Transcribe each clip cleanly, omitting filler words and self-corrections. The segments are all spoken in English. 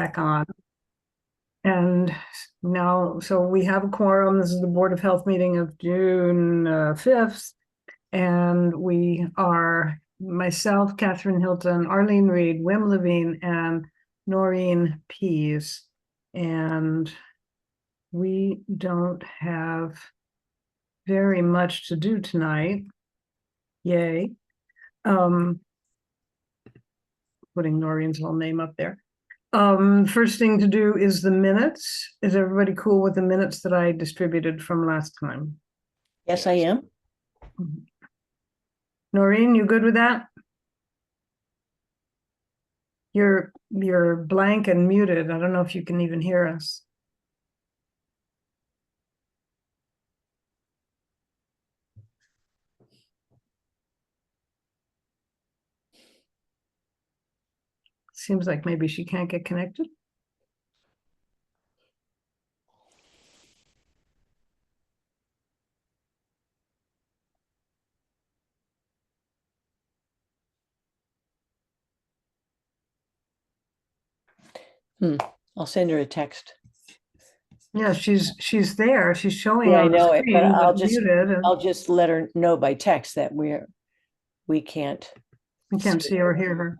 back on. And now, so we have a quorum. This is the Board of Health meeting of June 5th. And we are myself, Catherine Hilton, Arlene Reed, Wim Levine, and Noreen Pease. And we don't have very much to do tonight. Yay. Putting Noreen's whole name up there. First thing to do is the minutes. Is everybody cool with the minutes that I distributed from last time? Yes, I am. Noreen, you good with that? You're blank and muted. I don't know if you can even hear us. Seems like maybe she can't get connected. I'll send her a text. Yeah, she's there. She's showing Yeah, I on the know it, but screen, but muted, and I'll just let her know by text that we can't we can't see or hear her.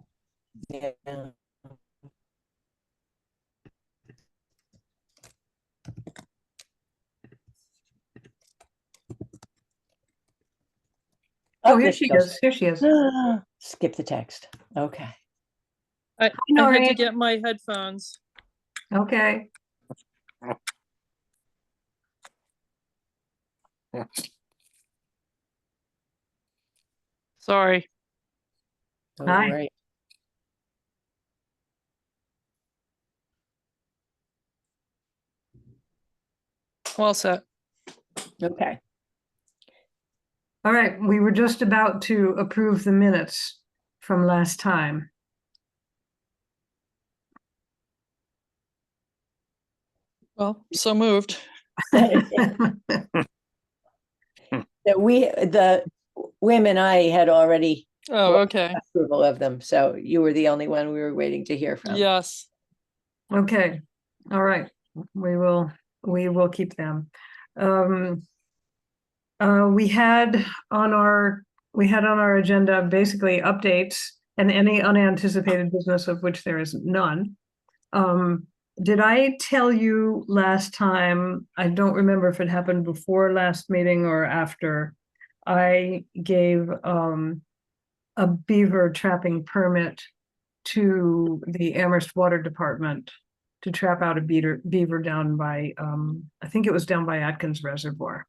Yeah. Oh, here she is. Here she is. Skip the text. Okay. I had to get my headphones. Okay. Sorry. All Hi. right. All set. Okay. All right, we were just about to approve the minutes from last time. Well, so moved. The Wim and I had already Oh, okay. approval of them, so you were the only one we were waiting to hear from. Yes. Okay, all right, we will keep them. We had on our agenda basically updates and any unanticipated business of which there is none. Did I tell you last time, I don't remember if it happened before last meeting or after, I gave a beaver trapping permit to the Amherst Water Department to trap out a beaver down by, I think it was down by Atkins Reservoir.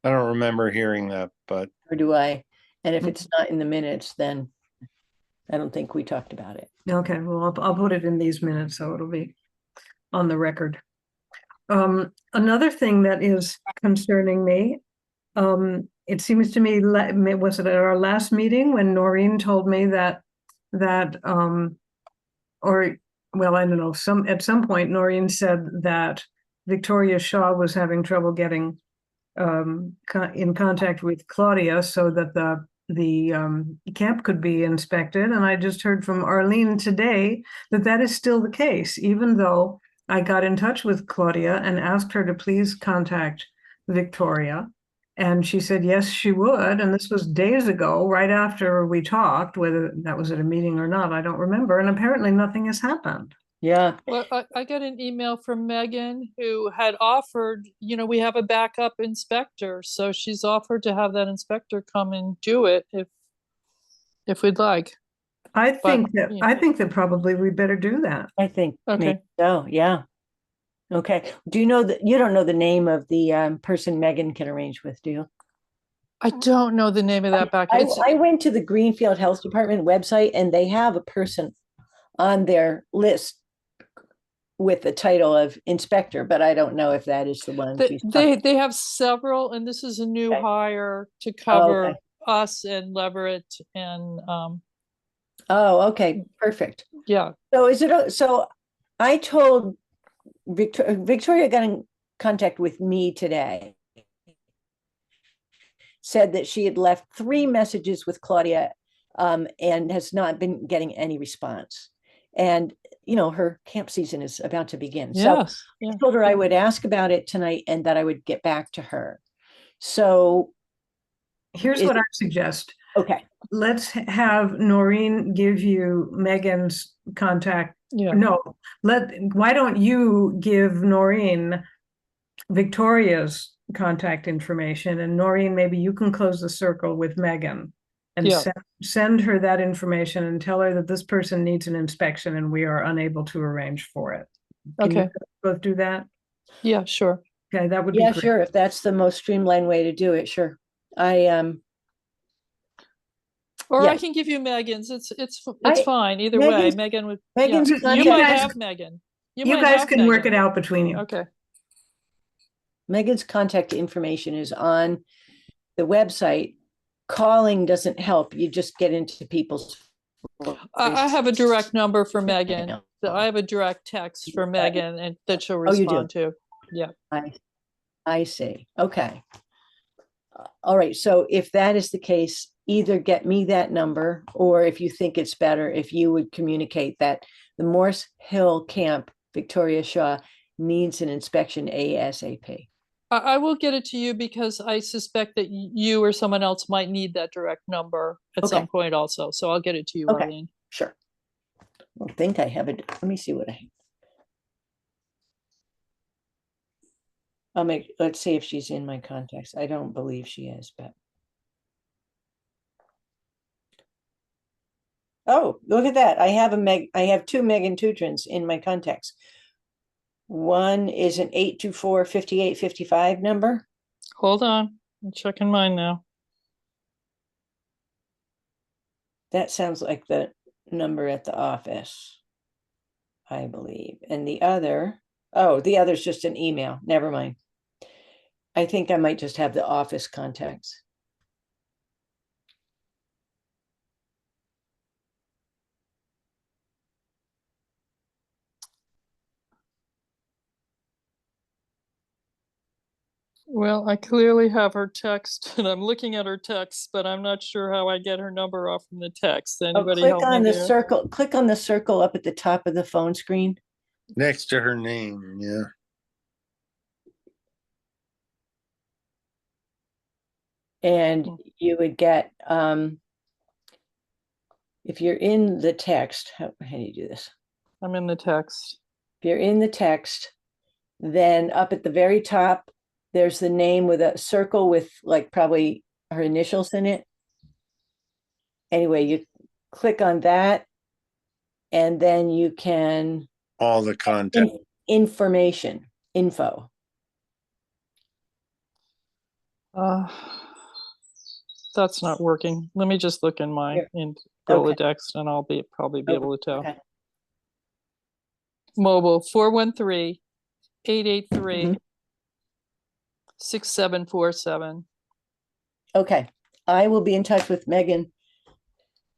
I don't remember hearing that, but Or do I? And if it's not in the minutes, then I don't think we talked about it. Okay, well, I'll put it in these minutes, so it'll be on the record. Another thing that is concerning me, it seems to me, was it at our last meeting when Noreen told me that, or, well, I don't know, at some point Noreen said that Victoria Shaw was having trouble getting in contact with Claudia so that the camp could be inspected. And I just heard from Arlene today that that is still the case, even though I got in touch with Claudia and asked her to please contact Victoria. And she said, yes, she would. And this was days ago, right after we talked, whether that was at a meeting or not, I don't remember. And apparently nothing has happened. Yeah. Well, I got an email from Megan who had offered, we have a backup inspector. So she's offered to have that inspector come and do it if we'd like. I think that probably we better do that. I think Okay. maybe so. Yeah. Okay. Do you know that you don't know the name of the person Megan can arrange with, do you? I don't know the name of that backup. I went to the Greenfield Health Department website and they have a person on their list with the title of inspector, but I don't know if that is the one. They have several, and this is a new hire to cover us and Leverett and oh, okay, perfect. Yeah. So I told Victoria got in contact with me today, said that she had left 3 messages with Claudia and has not been getting any response. And, her camp season is about to begin. So Yes, yeah. I told her I would ask about it tonight and that I would get back to her. So, Here's Is what it- I suggest. okay, Let's have Noreen give you Megan's contact. Yeah. No, why don't you give Noreen Victoria's contact information, and Noreen, maybe you can close the circle with Megan and Yeah. send her that information and tell her that this person needs an inspection and we are unable to arrange for it. Can you Okay. both do that? Yeah, sure. Okay, that would be yeah, great. sure. If that's the most streamlined way to do it, sure. Or I Yes. can give you Megan's. It's I- fine either way. Megan's- Megan would. Megan's yeah. You contact- might guys- have Megan. You might guys have can work Megan. it out between you. Okay. Megan's contact information is on the website. Calling doesn't help. You just get into people's. I have a direct number for Megan. know. I have a direct text for Megan and that she'll Oh, you do? respond to. Yeah. I see. Okay. All right. So if that is the case, either get me that number, or if you think it's better, if you would communicate that the Morse Hill Camp, Victoria Shaw, needs an inspection ASAP. I will get it to you because I suspect that you or someone else might need that direct number at some Okay. point also. So I'll get it to you, Okay. Arlene. Sure. I think I have it. Let me see what let's see if she's in my contacts. I don't believe she is, but. Oh, look at that. I have two Megan Tutrins in my contacts. One is an 824-5855 number. Hold on. I'm checking mine now. That sounds like the number at the office, I believe. And the other's just an email. Never mind. I think I might just have the office contacts. Well, I clearly have her text and I'm looking at her text, but I'm not sure how I get her number off from the text. Anybody Click help on me the there? circle. Click on the circle up at the top of the phone screen. Next to her name, yeah. And you would get, if you're in the text, how do you do this? I'm in the text. If you're in the text, then up at the very top, there's the name with a circle with like probably her initials in it. Anyway, you click on that and then you can All the content. info. That's not working. Let me just look in my Here. in Okay. Rolodex and I'll probably be able to tell. Okay. Mobile 413-883 Mhm. 6747. Okay, I will be in touch with Megan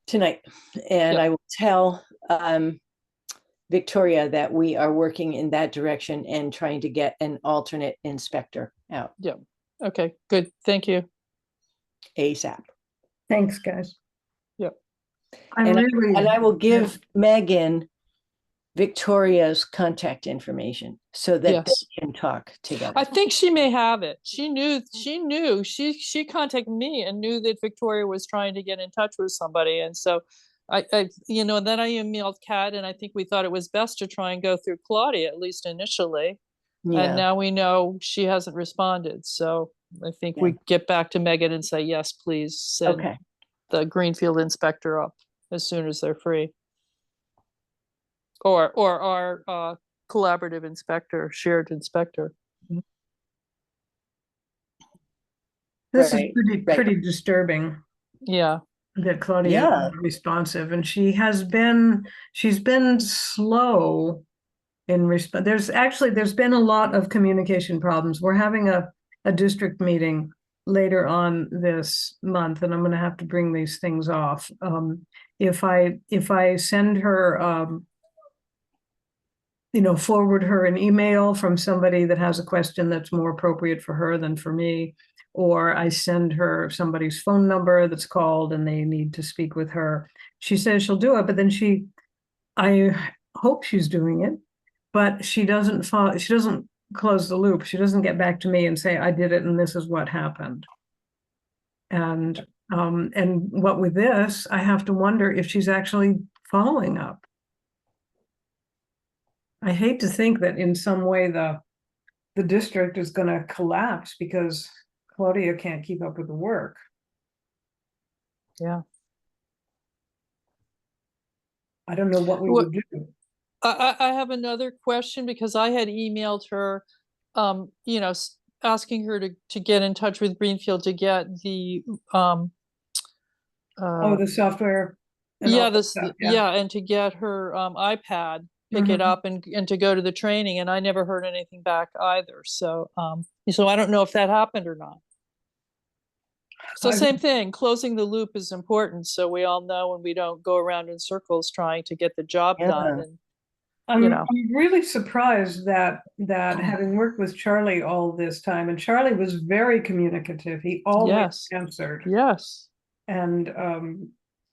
tonight, and Yep. I will tell Victoria that we are working in that direction and trying to get an alternate inspector out Okay, good. Thank you. ASAP. Thanks, guys. Yep. I'm really. And I will give Megan Victoria's contact information so that Yes. they can talk together. I think she may have it. She contacted me and knew that Victoria was trying to get in touch with somebody. And so I then I emailed Kat and I think we thought it was best to try and go through Claudia, at least initially. And Yeah, now we know she hasn't responded. So I think we get back to Megan and say, yes, please send okay, the Greenfield inspector up as soon as they're free. Or our collaborative inspector, shared inspector. This Right, is pretty disturbing Yeah. that Claudia is Yeah. not responsive, and she's been slow in response. There's been a lot of communication problems. We're having a district meeting later on this month, and I'm going to have to bring these things off. If I send her, forward her an email from somebody that has a question that's more appropriate for her than for me, or I send her somebody's phone number that's called and they need to speak with her. She says she'll do it, but then she I hope she's doing it, but she doesn't follow, she doesn't close the loop. She doesn't get back to me and say, I did it and this is what happened. And what with this, I have to wonder if she's actually following up. I hate to think that in some way the district is going to collapse because Claudia can't keep up with the work. Yeah. I don't know what we What- would do. I have another question because I had emailed her, you know, asking her to get in touch with Greenfield to get the, Oh, the software. and all yeah, that stuff, yeah. and to get her iPad, pick it Mhm. up and to go to the training, and I never heard anything back either. So, so I don't know if that happened or not. So I- same thing, closing the loop is important, so we all know and we don't go around in circles trying to get the job done. Yeah. And I'm, know. I'm really surprised that having worked with Charlie all this time, and Charlie was very communicative. He always Yes. answered, Yes, and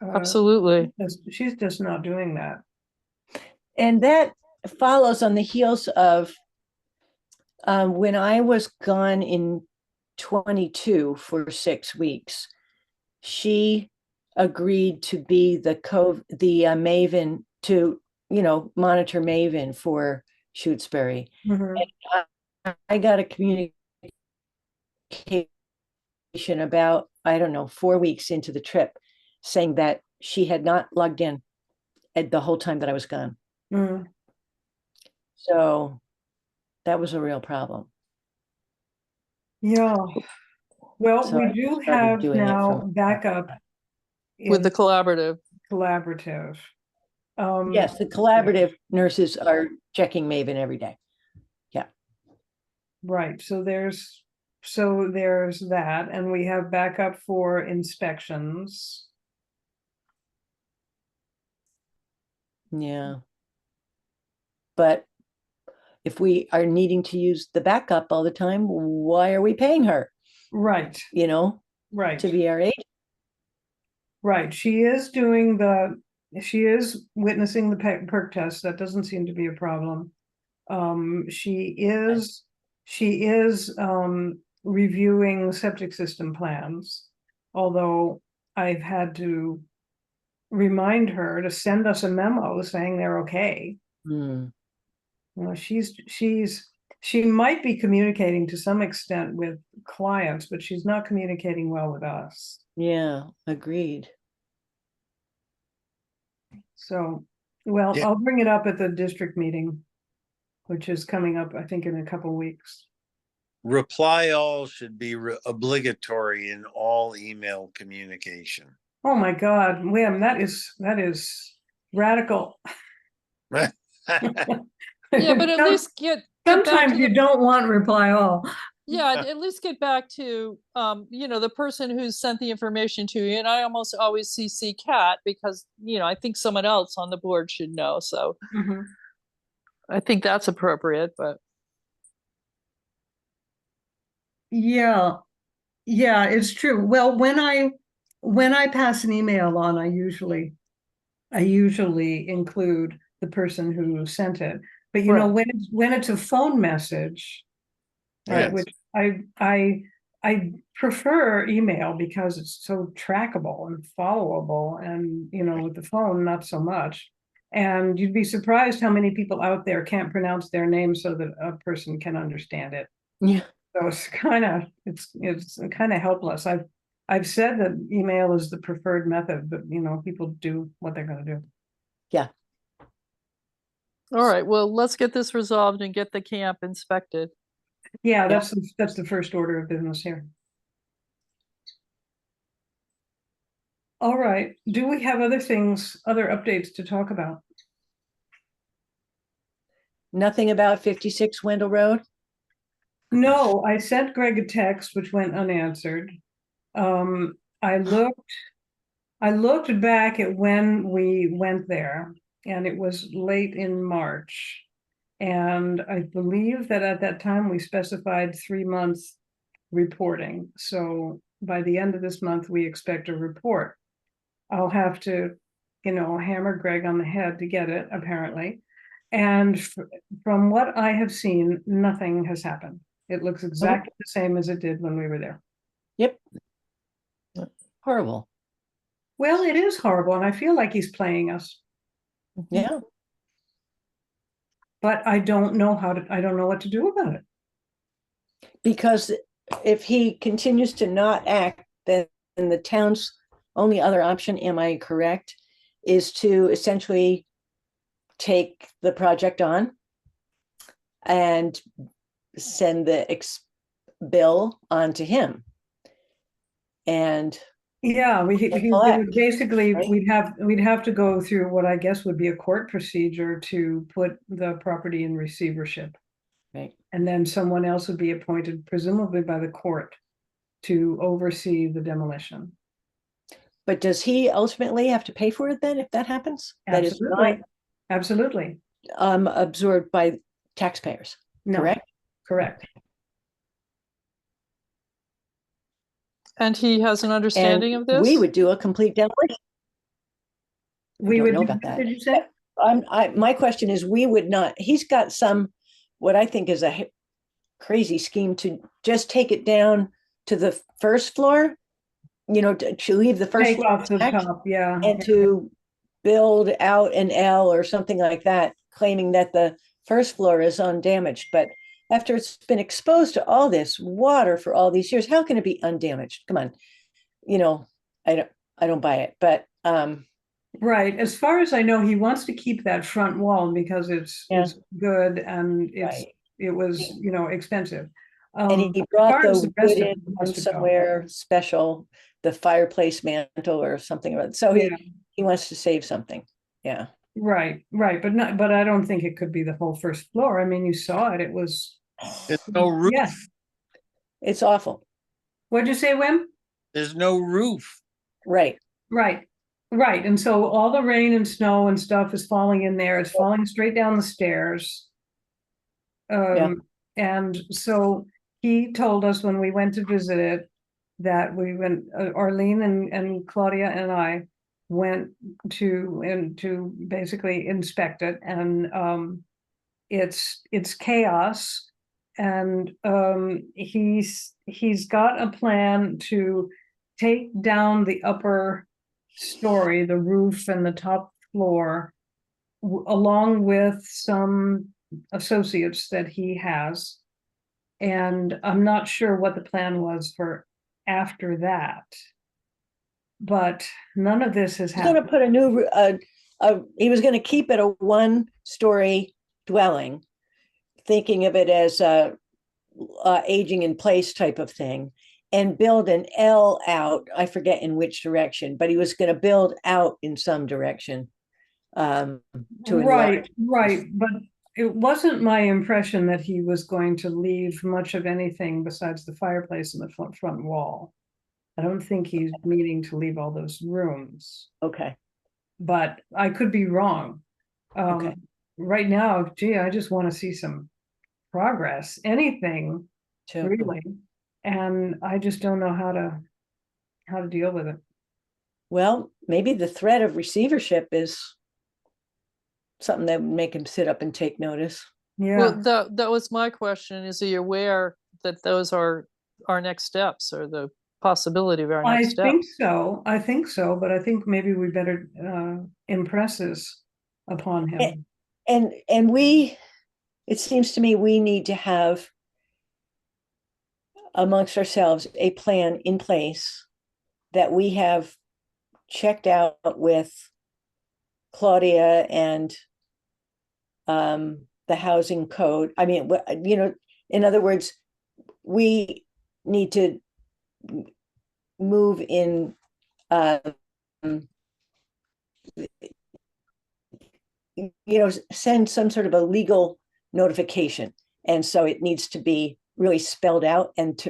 absolutely. she's just not doing that. And that follows on the heels of when I was gone in 22 for 6 weeks, she agreed to be the Maven to, monitor Maven for Shutesbury. Mhm. I got a communication about, I don't know, 4 weeks into the trip saying that she had not logged in at the whole time that I was gone. Mhm. So that was a real problem. Yeah. Well, So we I do started have doing it now from- backup With the in collaborative. collaborative. Yes, the collaborative nurses are checking Maven every day. Right, so there's that, and we have backup for inspections. Yeah. But if we are needing to use the backup all the time, why are we paying her, Right, right, to be our agent? right. She is witnessing the perk test. That doesn't seem to be a problem. She is reviewing septic system plans, although I've had to remind her to send us a memo saying they're okay. Hmm. You know, she might be communicating to some extent with clients, but she's not communicating well with us. Yeah, agreed. So, well, Yeah. I'll bring it up at the district meeting, which is coming up, I think, in a couple of weeks. Reply all should be obligatory in all email communication. Oh my God, William, that is radical. Yeah, but at least get back sometimes to you the, don't want reply all. yeah, at least get back to, the person who sent the information to you. And I almost always CC Kat because, I think someone else on the board should know. So Mhm. I think that's appropriate, but Yeah, yeah, it's true. Well, when I pass an email on, I usually include the person who sent it. But Right. when it's a phone message, right, Yes. which I prefer email because it's so trackable and followable, and with the phone not so much. And you'd be surprised how many people out there can't pronounce their name so that a person can understand it. Yeah. So it's kind of helpless. I've said that email is the preferred method, but people do what they're going to do. Yeah. all right, well, let's get this resolved and get the camp inspected. Yeah, that's the first order of business here. All right. Do we have other updates to talk about? Nothing about 56 Wendell Road? No, I sent Greg a text which went unanswered. I looked back at when we went there, and it was late in March. And I believe that at that time we specified 3 months reporting. So by the end of this month, we expect a report. I'll have to hammer Greg on the head to get it, apparently. And from what I have seen, nothing has happened. It looks exactly the same as it did when we were there. Yep. Horrible. Well, it is horrible, and I feel like he's playing us, Yeah. but I don't know what to do about it. Because if he continues to not act, then the town's only other option, am I correct, is to essentially take the project on and send the bill on to him. And Yeah, collect, basically, right? we'd have to go through what I guess would be a court procedure to put the property in receivership. Right. And then someone else would be appointed, presumably by the court, to oversee the demolition. But does he ultimately have to pay for it then if that happens? That is not Absolutely. absorbed by taxpayers, No, correct? correct. And he has an understanding of this? We would do a complete demolition. We don't would know do about what that. did you say? My question is, we would not, he's got some, what I think is a crazy scheme to just take it down to the first floor, to leave the first Take floor off the intact top, yeah. and to build out an L or something like that, claiming that the first floor is undamaged. But after it's been exposed to all this water for all these years, how can it be undamaged? Come on. I don't buy it. But right. As far as I know, he wants to keep that front wall because it's good and it was expensive. And he brought the the wood in from somewhere special, the fireplace mantle or something. So he wants to save something. Yeah. Right. But I don't think it could be the whole first floor. I mean, you saw it. It's no roof. Yeah. It's awful. What'd you say, Wim? There's no roof. Right. And so all the rain and snow and stuff is falling in there. It's falling straight down the stairs. And so he told us when we went to visit it that we went, Arlene and Claudia and I went to basically inspect it, and it's chaos. And he's got a plan to take down the upper story, the roof and the top floor, along with some associates that he has. And I'm not sure what the plan was for after that, but none of this has happened. He's going to put he was going to keep it a 1-story dwelling, thinking of it as a aging in place type of thing, and build an L out. I forget in which direction, but he was going to build out in some direction. Right. But it wasn't my impression that he was going to leave much of anything besides the fireplace and the front wall. I don't think he's meaning to leave all those rooms. Okay. But I could be wrong. Okay. Right now, I just want to see some progress, anything really. And I just don't know how to deal with it. Well, maybe the threat of receivership is something that would make him sit up and take notice. Yeah. Well, that was my question. Is he aware that those are our next steps, or the possibility of our next steps? I think so, but I think maybe we better impress this upon him. And it seems to me we need to have amongst ourselves a plan in place that we have checked out with Claudia and the housing code. I mean, in other words, we need to move in send some sort of a legal notification. And so it needs to be really spelled out. And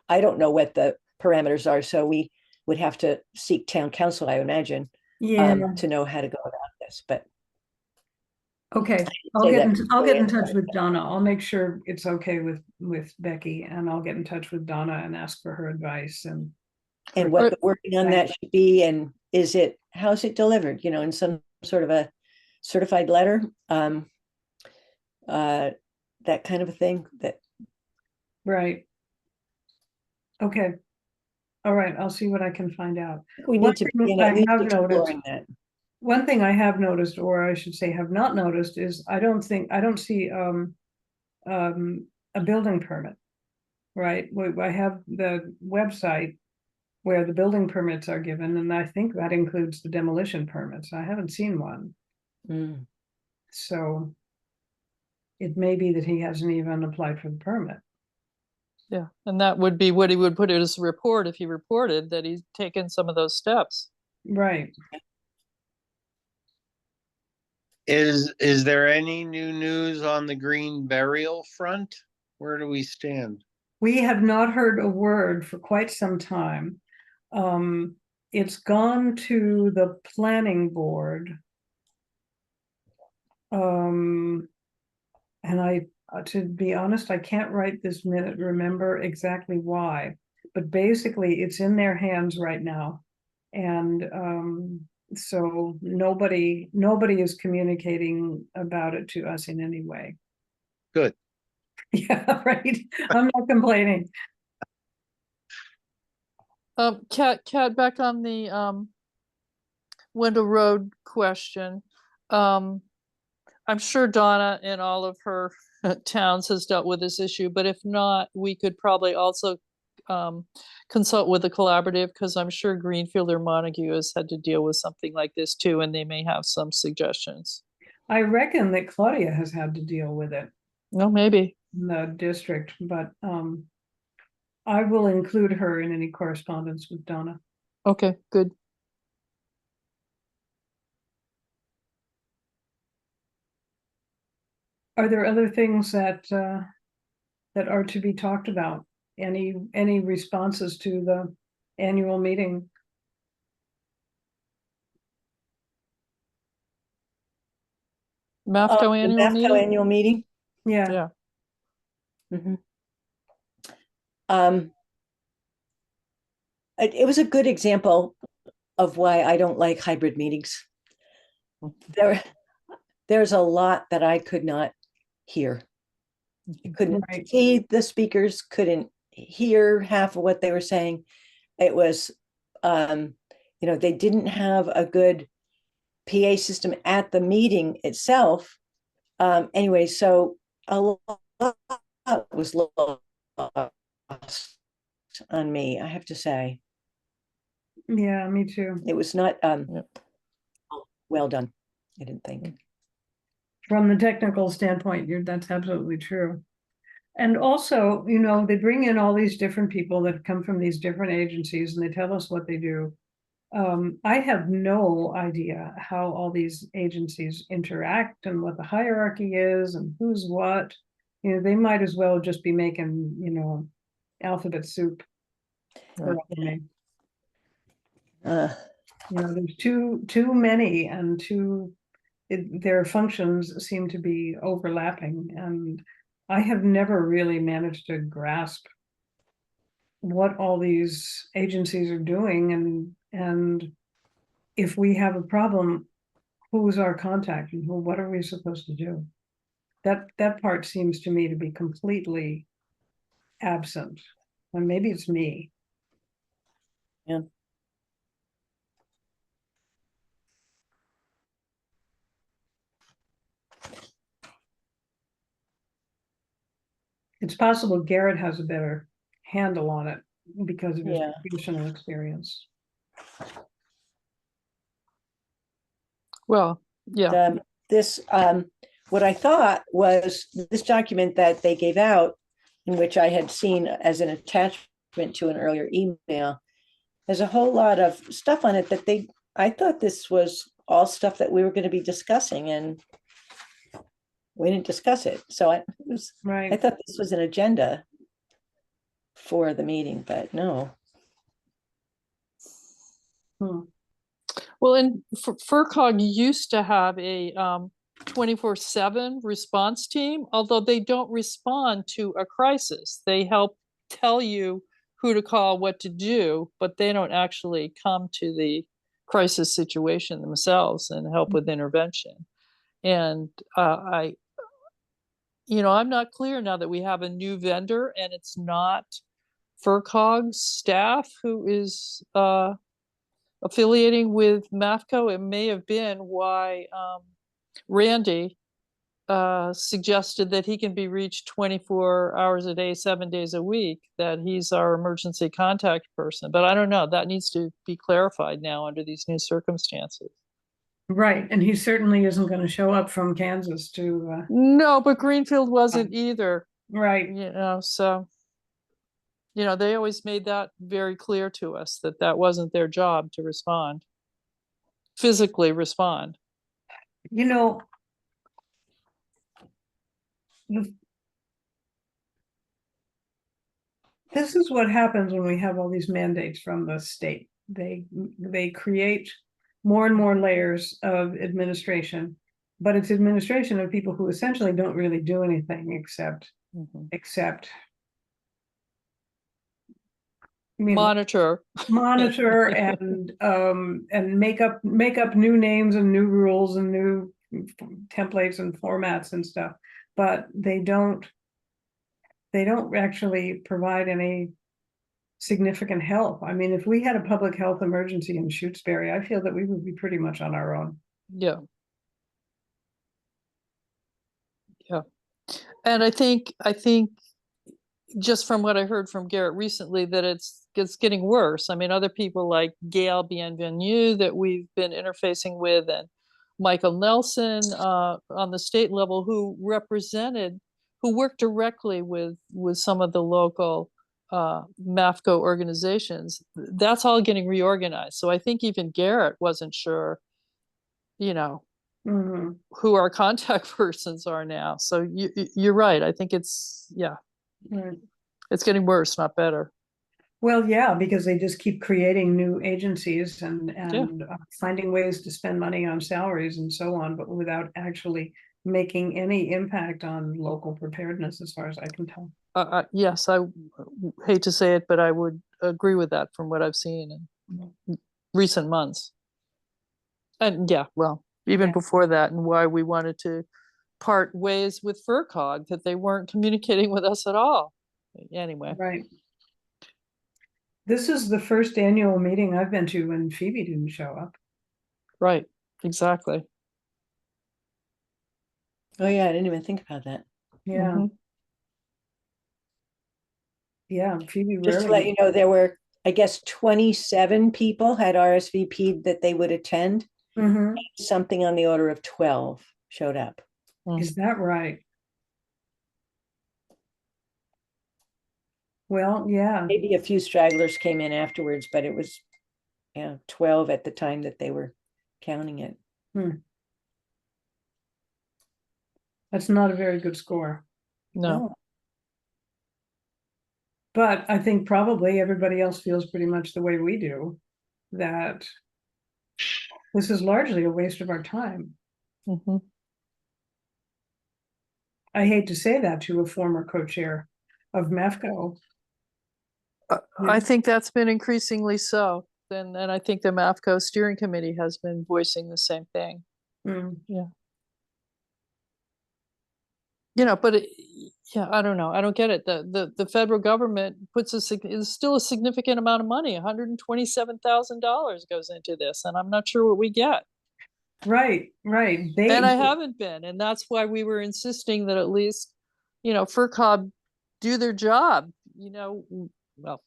I don't know what the parameters are. So we would have to seek town council, I imagine, to know how to go about this. But okay, I'll get in touch with Donna. I'll make sure it's okay with Becky, and I'll get in touch with Donna and ask for her advice and what the working on that should be, and is it how's it delivered, in some sort of a certified letter? That kind of a thing that, Right. Okay. All right, I'll see what I can find out. we One need to thing begin I at least have noticed, exploring that. one thing I have noticed, or I should say have not noticed, is I don't see a building permit. Right, I have the website where the building permits are given, and I think that includes the demolition permits. I haven't seen one, Mm. so it may be that he hasn't even applied for the permit. Yeah, and that would be what he would put in his report if he reported that he's taken some of those steps. Right. Is there any new news on the green burial front? Where do we stand? We have not heard a word for quite some time. It's gone to the planning board. And to be honest, I can't right this minute remember exactly why, but basically it's in their hands right now. And so nobody is communicating about it to us in any way. Good. Yeah, right. I'm not complaining. Kat, back on the Wendell Road question. I'm sure Donna in all of her towns has dealt with this issue, but if not, we could probably also consult with the collaborative, because I'm sure Greenfield or Montague has had to deal with something like this too, and they may have some suggestions. I reckon that Claudia has had to deal with it No, maybe. in the district, but I will include her in any correspondence with Donna. Okay, good. Are there other things that that are to be talked about? Any responses to the annual meeting? MAFCO The annual MAFCO meeting? annual meeting. Yeah. Yeah. Mhm. It was a good example of why I don't like hybrid meetings. There's a lot that I could not hear. I couldn't Right. see the speakers, couldn't hear half of what they were saying. It was, they didn't have a good PA system at the meeting itself. Anyway, so a lot was lost on me, I have to say. Yeah, me too. It was not Yep. well done, I didn't think. From the technical standpoint, that's absolutely true. And also, they bring in all these different people that come from these different agencies and they tell us what they do. I have no idea how all these agencies interact and what the hierarchy is and who's what. They might as well just be making, alphabet soup. for all of me. There's too many and their functions seem to be overlapping, and I have never really managed to grasp what all these agencies are doing, and if we have a problem, who's our contact and what are we supposed to do? That part seems to me to be completely absent, and maybe it's me. Yeah. It's possible Garrett has a better handle on it because of his Yeah. professional experience. Well, yeah. This, what I thought was this document that they gave out, in which I had seen as an attachment to an earlier email, there's a whole lot of stuff on it that I thought this was all stuff that we were going to be discussing, and we didn't discuss it. So I Right. thought this was an agenda for the meeting, but no. Well, and FERCog used to have a 24/7 response team, although they don't respond to a crisis. They help tell you who to call, what to do, but they don't actually come to the crisis situation themselves and help with intervention. And I'm not clear now that we have a new vendor and it's not FERCog's staff who is affiliating with MAFCO. It may have been why Randy suggested that he can be reached 24 hours a day, 7 days a week, that he's our emergency contact person. But I don't know. That needs to be clarified now under these new circumstances. Right, and he certainly isn't going to show up from Kansas to, No, but Greenfield wasn't either, right, so, they always made that very clear to us that that wasn't their job to respond, physically respond. you know, the- this is what happens when we have all these mandates from the state. They create more and more layers of administration, but it's administration of people who essentially don't really do anything except Monitor. monitor and make up new names and new rules and new templates and formats and stuff, but they don't actually provide any significant help. I mean, if we had a public health emergency in Shutesbury, I feel that we would be pretty much on our own. Yeah. And I think just from what I heard from Garrett recently, that it's getting worse. I mean, other people like Gail Bienvenue that we've been interfacing with, and Michael Nelson on the state level, who worked directly with some of the local MAFCO organizations. That's all getting reorganized. So I think even Garrett wasn't sure, who our contact persons are now. So you're right. I think it's it's getting worse, not better. Well, yeah, because they just keep creating new agencies and finding ways to spend money on salaries and so on, but without actually making any impact on local preparedness, as far as I can tell. Yes, I hate to say it, but I would agree with that from what I've seen in recent months. And even before that, and why we wanted to part ways with FERCog, that they weren't communicating with us at all. Anyway. Right. This is the first annual meeting I've been to when Phoebe didn't show up. Right, exactly. Oh yeah, I didn't even think about that. Yeah. Yeah, Phoebe Just to let you know, there were, I guess, 27 people had RSVP'd that they would attend. Something on the order of 12 showed up. Is that right? Well, yeah. Maybe a few stragglers came in afterwards, but it was 12 at the time that they were counting it. That's not a very good score. No. But I think probably everybody else feels pretty much the way we do, that this is largely a waste of our time. I hate to say that to a former co-chair of MAFCO. I think that's been increasingly so. And I think the MAFCO steering committee has been voicing the same thing. Yeah. But I don't know. I don't get it. The federal government puts is still a significant amount of money. $127,000 goes into this, and I'm not sure what we get. Right. And I haven't been, and that's why we were insisting that at least, FERCog do their job. Well,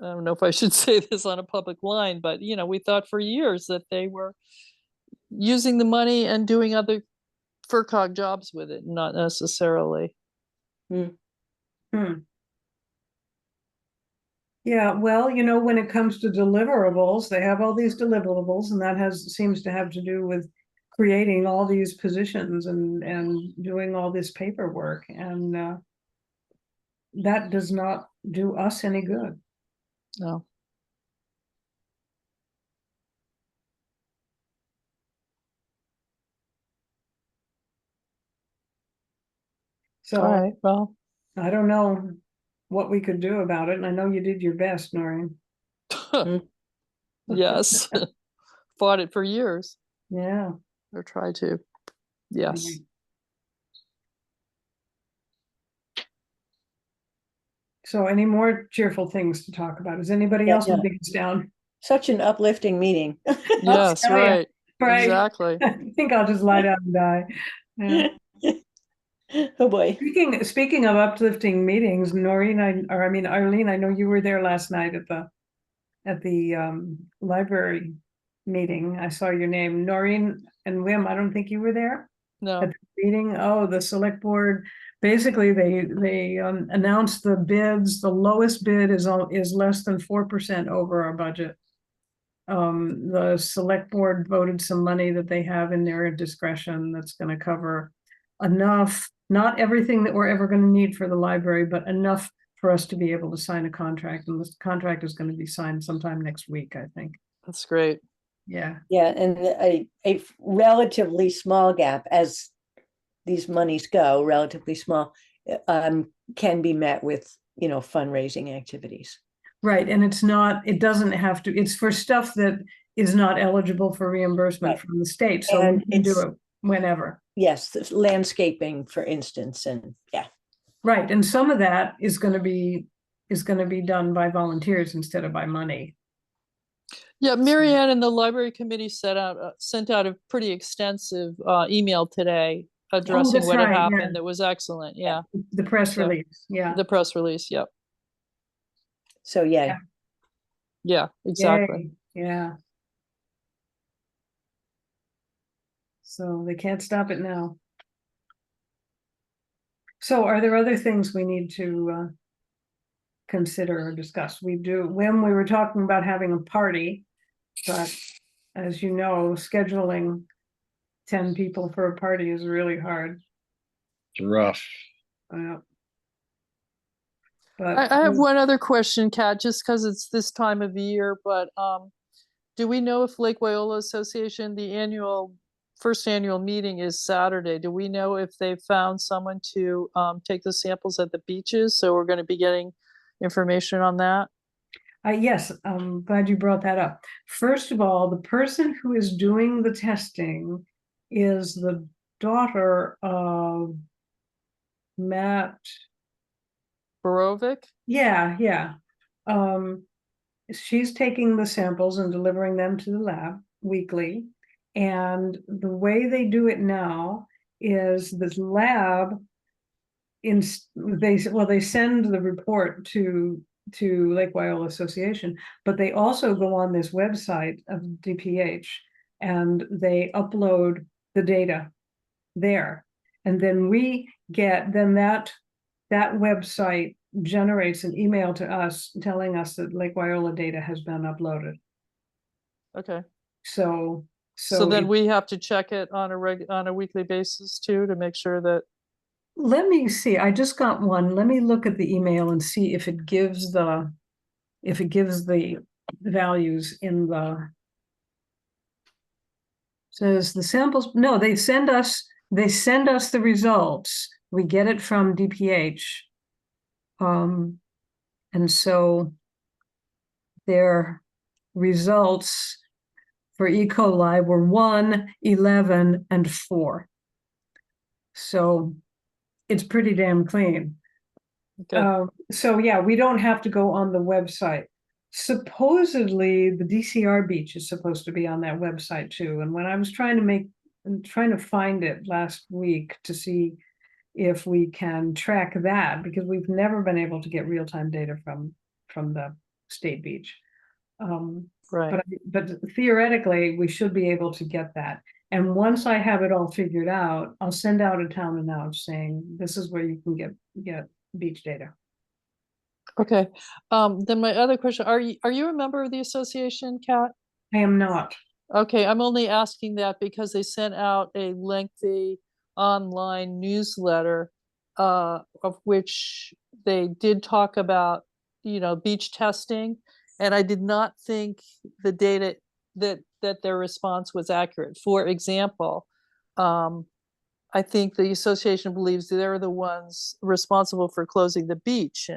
I don't know if I should say this on a public line, but we thought for years that they were using the money and doing other FERCog jobs with it, not necessarily. Yeah, well, when it comes to deliverables, they have all these deliverables, and that seems to have to do with creating all these positions and doing all this paperwork, and that does not do us any good. No. So, all right, well, I don't know what we could do about it, and I know you did your best, Noreen. Yes. Fought it for years, Yeah. or tried to. Yes. Right. So any more cheerful things to talk about? Is anybody Yeah, else no. letting us down? Such an uplifting meeting. Yes, tell ya. right. Right. Exactly. I think I'll just lie down and die. Yeah. Oh, boy. Speaking of uplifting meetings, Noreen, Arlene, I know you were there last night at the library meeting. I saw your name. Noreen and Wim, I don't think you were there at No. the meeting. Oh, the select board, basically they announced the bids. The lowest bid is less than 4% over our budget. The select board voted some money that they have in their discretion that's going to cover enough, not everything that we're ever going to need for the library, but enough for us to be able to sign a contract. And this contract is going to be signed sometime next week, I think. That's great. Yeah. Yeah, and a relatively small gap, as these monies go, relatively small, can be met with, fundraising activities. Right. And it doesn't have to, it's for stuff that is not eligible for reimbursement Right. from the state. So And we can do it's- it whenever. Yes, landscaping, for instance, and yeah. Right. And some of that is going to be done by volunteers instead of by money. Yeah, Marianne and the library committee sent out a pretty extensive email today addressing that's what had right, yeah. happened. That was excellent. Yeah. The press So, release. Yeah. The press release. Yep. So, yeah. Yeah. Yeah, exactly. Yay. Yeah. So they can't stop it now. So are there other things we need to consider or discuss? When we were talking about having a party, but as you know, scheduling 10 people for a party is really hard. It's rough. But I have one other question, Kat, just because it's this time of year, but do we know if Lake Wyola Association, the first annual meeting is Saturday? Do we know if they've found someone to take the samples at the beaches? So we're going to be getting information on that. yes, I'm glad you brought that up. First of all, the person who is doing the testing is the daughter of Matt. Borovic? Yeah. She's taking the samples and delivering them to the lab weekly. And the way they do it now is this lab they send the report to Lake Wyola Association, but they also go on this website of DPH and they upload the data there. And then that website generates an email to us telling us that Lake Wyola data has been uploaded. Okay. So then we have to check it on a weekly basis too, to make sure that. Let me see. I just got one. Let me look at the email and see if it gives the values in the. Says the samples. No, they send us the results. We get it from DPH. And so their results for E. coli were 1, 11, and 4. So it's pretty damn clean. Okay. So yeah, we don't have to go on the website. Supposedly the DCR beach is supposed to be on that website too. And when I was trying to find it last week to see if we can track that, because we've never been able to get real-time data from the state beach. Right. But theoretically, we should be able to get that. And once I have it all figured out, I'll send out a town announce saying this is where you can get beach data. Okay. Then my other question, are you a member of the association, Kat? I am not. Okay, I'm only asking that because they sent out a lengthy online newsletter, of which they did talk about, beach testing. And I did not think the data that their response was accurate. For example, I think the association believes they're the ones responsible for closing the beach,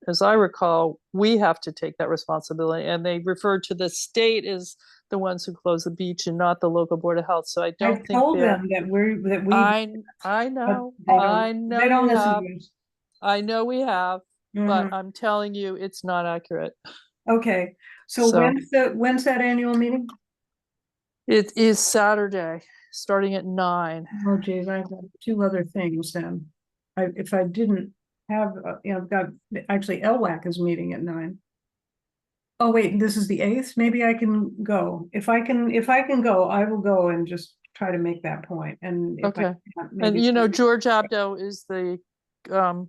as I recall, we have to take that responsibility, and they refer to the state as the ones who close the beach and not the local board of health. So I don't I've think told they're. them that we, I but know, they I don't you listen have, to us. I know we have, but Mhm. I'm telling you, it's not accurate. Okay, so So when's that annual meeting? it is Saturday, starting at 9. Oh geez, I've got two other things then. If I didn't have, I've got, actually LWAC is meeting at 9. Oh wait, this is the 8th, maybe I can go. If I can go, I will go and just try to make that point, and if I Okay. can't, And maybe. you know, George Abdo is the um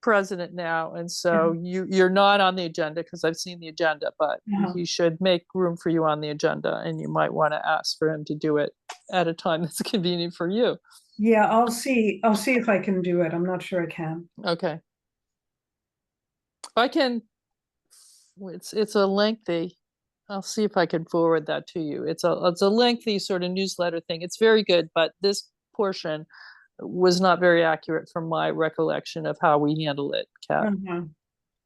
president now, and so you're not on the agenda because I've seen the agenda, but Uh-huh. he should make room for you on the agenda, and you might want to ask for him to do it at a time that's convenient for you. Yeah, I'll see if I can do it. I'm not sure I can. Okay. I can, it's a lengthy, I'll see if I can forward that to you. It's a lengthy sort of newsletter thing. It's very good, but this portion was not very accurate from my recollection of how we handle it, Kat. Uh-huh.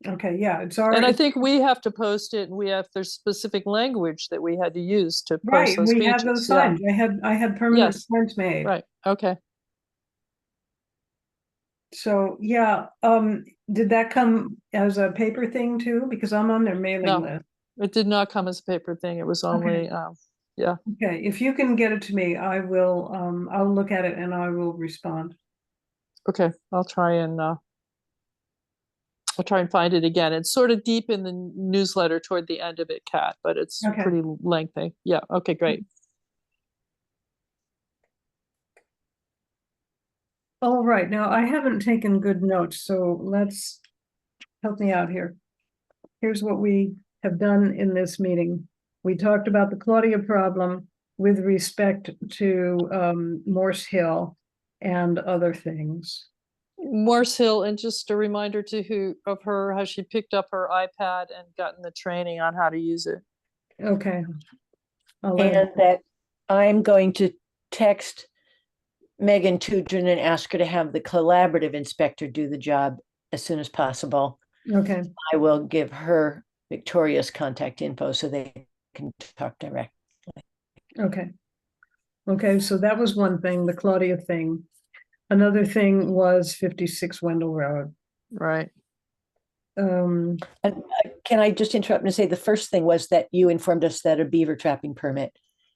Okay, yeah, it's And I already, think we have to post it, and there's specific language that we had to use to post right, those we have those speeches. Yeah, signs. I had permanent Yes. signs made. right, okay. So, yeah, did that come as a paper thing too? Because I'm on their mailing No. list. It did not come as a paper thing. It was only, yeah, Okay, if you can get it to me, I'll look at it and I will respond. okay, I'll try and find it again. It's sort of deep in the newsletter toward the end of it, Kat, but it's Okay. pretty lengthy. Yeah, okay, great. All right, now I haven't taken good notes, so let's help me out here. Here's what we have done in this meeting. We talked about the Claudia problem with respect to Morse Hill and other things. Morse Hill, and just a reminder to her how she picked up her iPad and gotten the training on how to use it. Okay. I'll let And her- that I'm going to text Megan Tudrin and ask her to have the collaborative inspector do the job as soon as possible. Okay, I will give her Victoria's contact info so they can talk direct. okay. Okay, so that was one thing, the Claudia thing. Another thing was 56 Wendell Road. Right. And can I just interrupt and say the first thing was that you informed us that a beaver trapping permit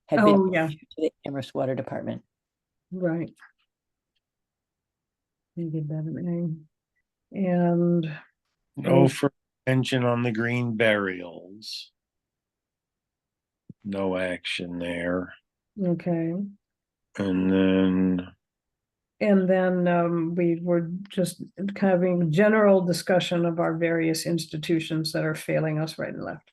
had been Oh, yeah, issued to the Amherst Water Department. right. You get that name. And No further mention on the green burials. No action there. okay. And then we were just having a general discussion of our various institutions that are failing us right and left.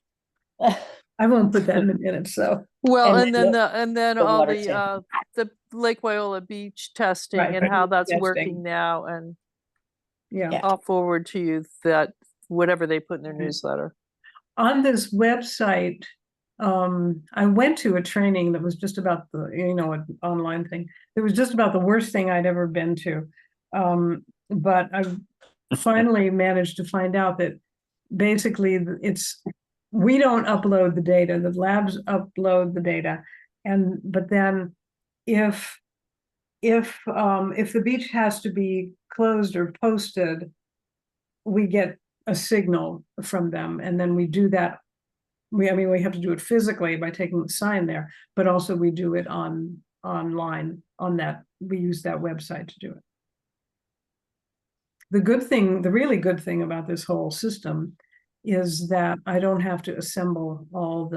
I won't put that in the minutes, so. Well, And and then the all water the sample. the Lake Wyola beach testing Right, and how that's testing. working now, and Yeah. Yeah. I'll forward to you that whatever they put in their Okay. newsletter. On this website, I went to a training that was just about an online thing. It was just about the worst thing I'd ever been to. But I finally managed to find out that basically we don't upload the data, the labs upload the data. But then if the beach has to be closed or posted, we get a signal from them, and then we do that. We have to do it physically by taking the sign there, but also we do it online on that. We use that website to do it. The really good thing about this whole system is that I don't have to assemble all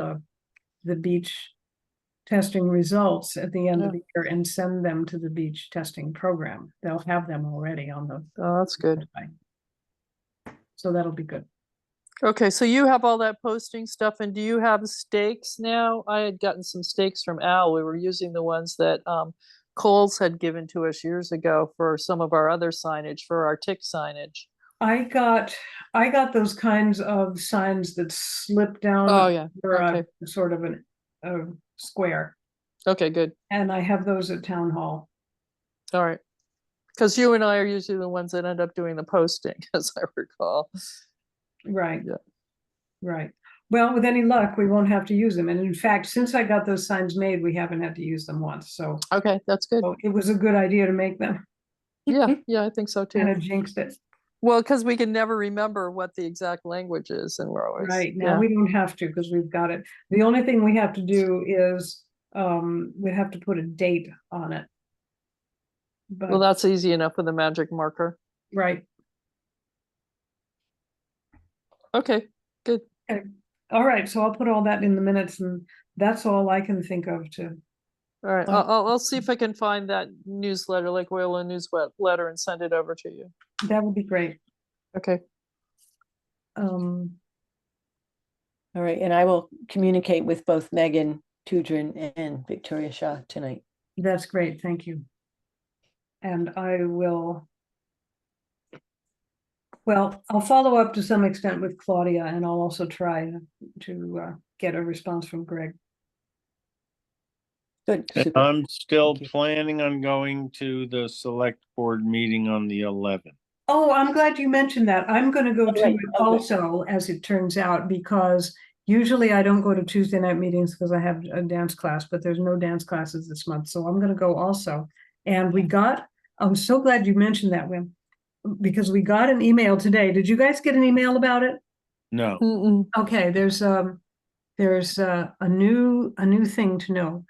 the beach testing results at the end of the year and send them to the beach testing program. They'll have them already on the. Oh, that's good. website. So that'll be good. Okay, so you have all that posting stuff, and do you have stakes now? I had gotten some stakes from Al. We were using the ones that Coles had given to us years ago for some of our other signage, for our tick signage. I got those kinds of signs that slip down. Oh, yeah. For Okay. a sort of a square, Okay, good. and I have those at town hall. All right. Because you and I are usually the ones that end up doing the posting, as I recall. Right. Yeah. Right. Well, with any luck, we won't have to use them. And in fact, since I got those signs made, we haven't had to use them once. So Okay, that's good. it was a good idea to make them. Yeah, yeah, I think so Kind too. of jinxed it. Well, because we can never remember what the exact language is, and we're always Right. Now yeah. we don't have to because we've got it. The only thing we have to do is we have to put a date on it. Well, But that's easy enough with a magic marker. right. Okay, good. Okay. All right. So I'll put all that in the minutes, and that's all I can think of to. All right, I'll see if I can find that newsletter, like Oil and newsletter, and send it over to you. That would be great. Okay. Um, All right, and I will communicate with both Megan Tudrin and Victoria Shaw tonight. That's great. Thank you. And I will. Well, I'll follow up to some extent with Claudia, and I'll also try to get a response from Greg. Good, And super. I'm still Thank you. planning on going to the select board meeting on the 11th. Oh, I'm glad you mentioned that. I'm going to go to right. it Oh, good. also, as it turns out, because usually I don't go to Tuesday night meetings because I have a dance class, but there's no dance classes this month, so I'm going to go also. And I'm so glad you mentioned that, Wim, because we got an email today. Did you guys get an email about it? No. Mm-mm. Okay, there's a new thing to know.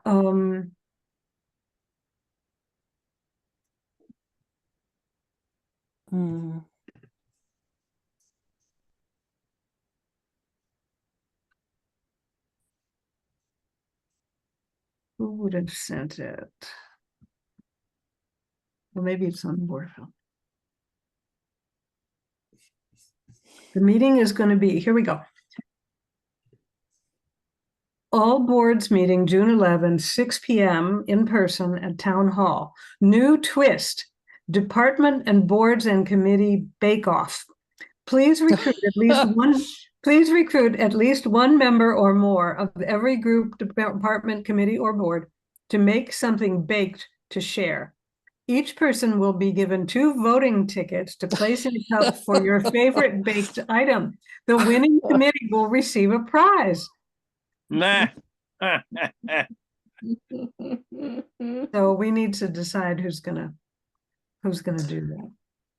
Hmm. Who would have sent it? Well, maybe it's on board. The meeting is going to be, here we go. All boards meeting June 11, 6 p.m. in person at Town Hall. New twist, department and boards and committee bake-off. Please recruit at least one member or more of every group, department, committee, or board to make something baked to share. Each person will be given 2 voting tickets to place in a cup for your favorite baked item. The winning committee will receive a prize. Nah. So we need to decide who's gonna do that.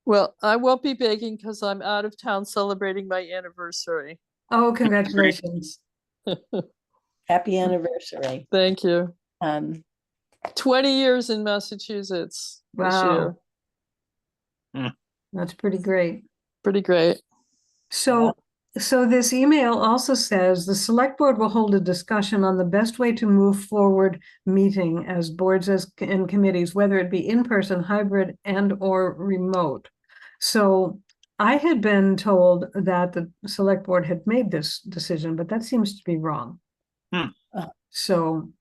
Well, I won't be baking because I'm out of town celebrating my anniversary. Oh, congratulations. Happy anniversary. Thank you. 20 years in Massachusetts this Wow. year. That's pretty great. Pretty great. So this email also says the select board will hold a discussion on the best way to move forward meeting as boards and committees, whether it be in person, hybrid, and or remote. So I had been told that the select board had made this decision, but that seems to be wrong. So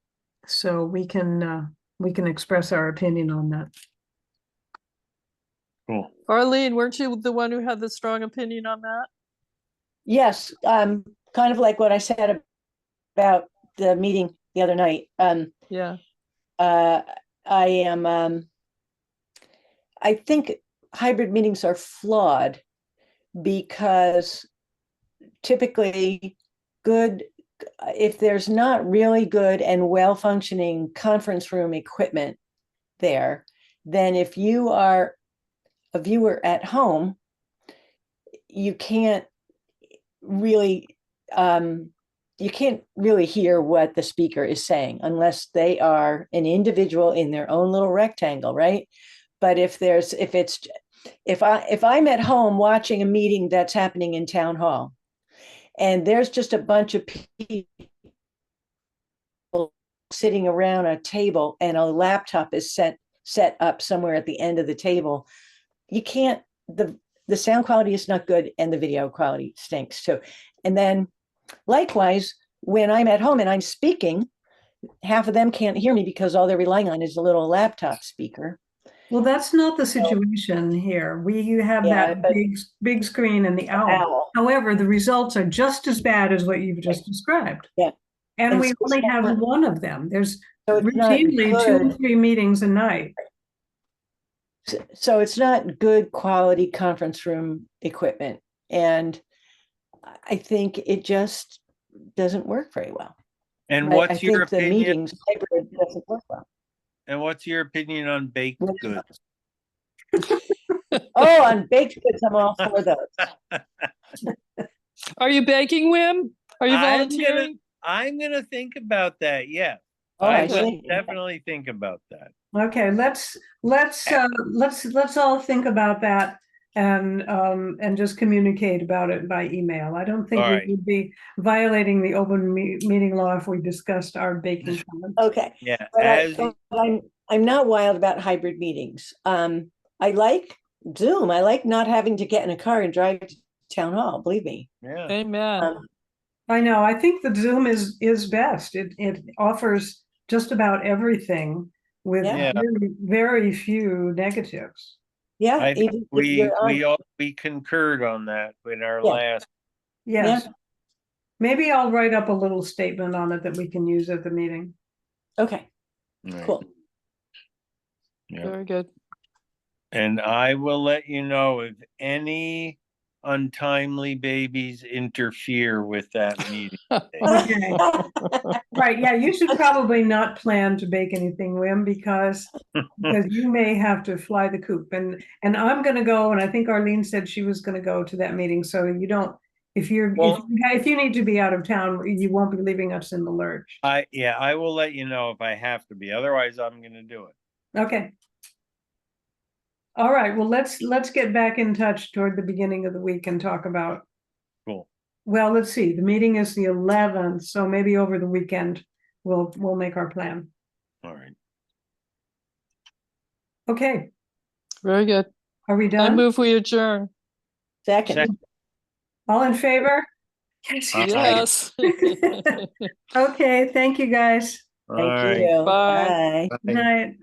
we can express our opinion on that. Cool. Arlene, weren't you the one who had the strong opinion on that? Yes, kind of like what I said about the meeting the other night. Yeah. I think hybrid meetings are flawed because typically if there's not really good and well-functioning conference room equipment there, then if you are a viewer at home, you can't really hear what the speaker is saying unless they are an individual in their own little rectangle, right? But if I'm at home watching a meeting that's happening in town hall and there's just a bunch of people sitting around a table and a laptop is set up somewhere at the end of the table, you can't, the sound quality is not good and the video quality stinks too. And then likewise, when I'm at home and I'm speaking, half of them can't hear me because all they're relying on is a little laptop speaker. Well, that's not the situation here. You have that big screen and the owl. However, the results are just as bad as what you've just described. Yeah. And we only have one of them. There's routinely 2 or 3 meetings a night. So it's not good quality conference room equipment. And I think it just doesn't work very well. And I what's your think the opinion? meetings hybrid doesn't work well. And what's your opinion on baked What- goods? Oh, on baked goods, I'm all for those. Are you baking, Wim? Are you I'm volunteering? I'm gonna think about that. Yeah, Oh, I I will see. definitely think about that. Okay, let's all think about that and just communicate about it by email. I don't think All we right. would be violating the open meeting law if we discussed our baking comments. Okay. Yeah, But as I'm not wild about hybrid meetings. I like Zoom. I like not having to get in a car and drive to town hall, believe me. yeah, Amen. I know, I think the Zoom is best. It offers just about everything with Yeah. Yeah. very, very few negatives. Yeah, I think even if you're on, we concurred on that in our Yeah. last. Yes. Maybe I'll write up a little statement on it that we can use at the meeting. okay, Right. cool. Yeah. Very good. And I will let you know if any untimely babies interfere with that meeting. Okay. Right, yeah, you should probably not plan to bake anything, Wim, because you may have to fly the coop, and I'm gonna go, and I think Arlene said she was gonna go to that meeting, so you don't, if Well- if you need to be out of town, you won't be leaving us in the lurch. I will let you know if I have to be. Otherwise, I'm gonna do it. Okay. All right, well, let's get back in touch toward the beginning of the week and talk about, Cool. well, let's see, the meeting is the 11th, so maybe over the weekend we'll make our plan. All right. Okay, Very good. are we I done? move we adjourn. Second, All in favor? Aye. Yes. Okay, thank you, guys. All thank right. you. Bye. Bye. Good night.